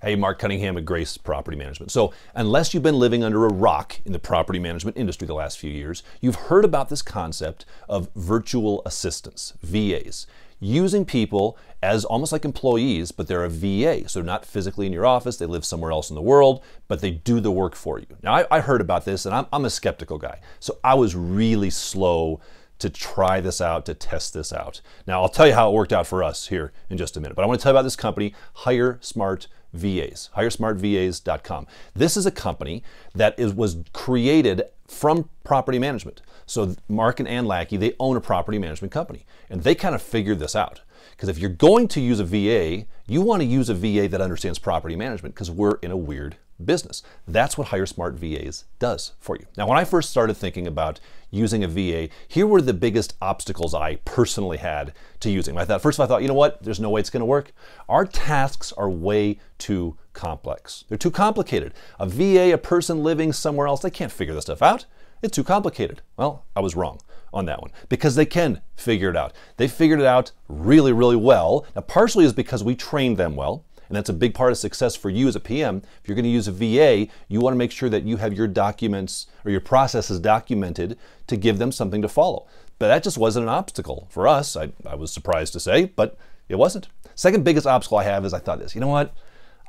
Hey, Mark Cunningham at Grace Property Management. So unless you've been living under a rock in the property management industry the last few years, you've heard about this concept of virtual assistants, VAs, using people as almost like employees, but they're a VA. So they're not physically in your office, they live somewhere else in the world, but they do the work for you. Now, I heard about this, and I'm a skeptical guy. So I was really slow to try this out, to test this out. Now, I'll tell you how it worked out for us here in just a minute, but I want to tell you about this company, HireSmartVAs, HireSmartVAs.com. This is a company that was created from property management. So Mark and Ann Lackey, they own a property management company, and they kind of figured this out. Because if you're going to use a VA, you want to use a VA that understands property management, because we're in a weird business. That's what HireSmartVAs does for you. Now, when I first started thinking about using a VA, here were the biggest obstacles I personally had to using. First of all, I thought, you know what? There's no way it's going to work. Our tasks are way too complex. They're too complicated. A VA, a person living somewhere else, they can't figure this stuff out. It's too complicated. Well, I was wrong on that one, because they can figure it out. They figured it out really, really well. Now, partially is because we trained them well. And that's a big part of success for you as a PM. If you're going to use a VA, you want to make sure that you have your documents or your processes documented to give them something to follow. But that just wasn't an obstacle for us. I was surprised to say, but it wasn't. Second biggest obstacle I have is I thought this, you know what?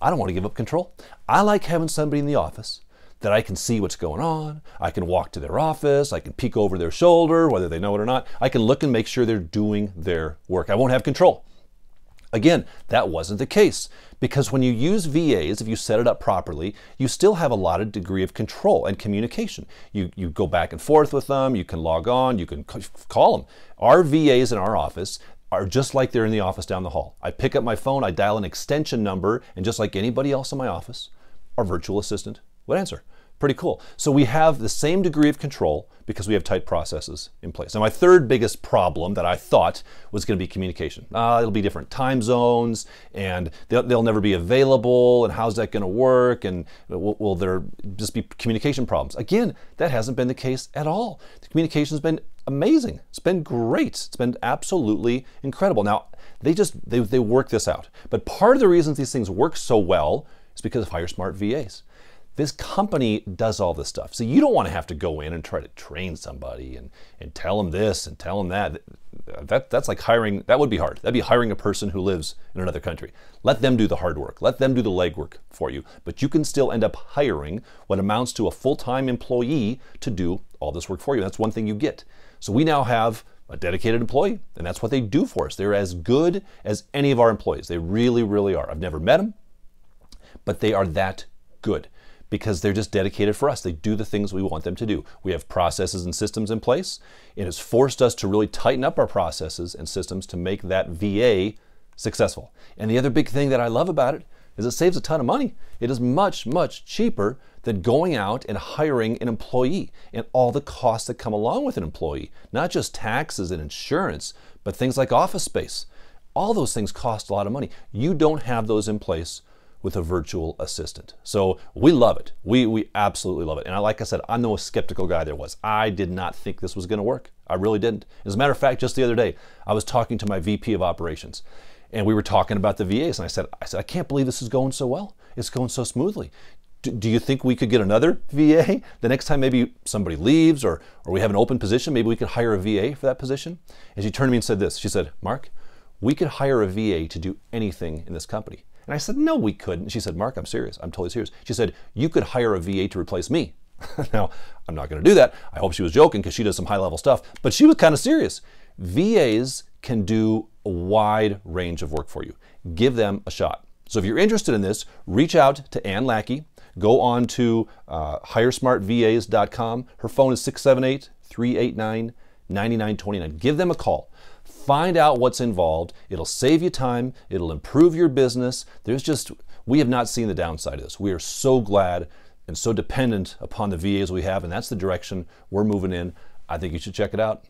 I don't want to give up control. I like having somebody in the office that I can see what's going on. I can walk to their office. I can peek over their shoulder, whether they know it or not. I can look and make sure they're doing their work. I won't have control. Again, that wasn't the case, because when you use VAs, if you set it up properly, you still have a lot of degree of control and communication. You go back and forth with them, you can log on, you can call them. Our VAs in our office are just like they're in the office down the hall. I pick up my phone, I dial an extension number, and just like anybody else in my office, our virtual assistant would answer. Pretty cool. So we have the same degree of control because we have tight processes in place. Now, my third biggest problem that I thought was going to be communication. It'll be different time zones, and they'll never be available, and how's that going to work, and will there just be communication problems? Again, that hasn't been the case at all. The communication's been amazing. It's been great. It's been absolutely incredible. Now, they work this out. But part of the reasons these things work so well is because of HireSmartVAs. This company does all this stuff. So you don't want to have to go in and try to train somebody and tell them this and tell them that. That's like hiring, that would be hard. That'd be hiring a person who lives in another country. Let them do the hard work. Let them do the legwork for you. But you can still end up hiring what amounts to a full-time employee to do all this work for you. That's one thing you get. So we now have a dedicated employee, and that's what they do for us. They're as good as any of our employees. They really, really are. I've never met them, but they are that good, because they're just dedicated for us. They do the things we want them to do. We have processes and systems in place. It has forced us to really tighten up our processes and systems to make that VA successful. And the other big thing that I love about it is it saves a ton of money. It is much, much cheaper than going out and hiring an employee and all the costs that come along with an employee. Not just taxes and insurance, but things like office space. All those things cost a lot of money. You don't have those in place with a virtual assistant. So we love it. We absolutely love it. And like I said, I'm the most skeptical guy there was. I did not think this was going to work. I really didn't. As a matter of fact, just the other day, I was talking to my VP of operations, and we were talking about the VAs, and I said, I can't believe this is going so well. It's going so smoothly. Do you think we could get another VA? The next time maybe somebody leaves or we have an open position, maybe we could hire a VA for that position? And she turned to me and said this. She said, Mark, we could hire a VA to do anything in this company. And I said, no, we couldn't. She said, Mark, I'm serious. I'm totally serious. She said, you could hire a VA to replace me. Now, I'm not going to do that. I hope she was joking, because she does some high-level stuff. But she was kind of serious. VAs can do a wide range of work for you. Give them a shot. So if you're interested in this, reach out to Ann Lackey. Go on to HireSmartVAs.com. Her phone is 678-389-9929. Give them a call. Find out what's involved. It'll save you time. It'll improve your business. We have not seen the downside of this. We are so glad and so dependent upon the VAs we have, and that's the direction we're moving in. I think you should check it out.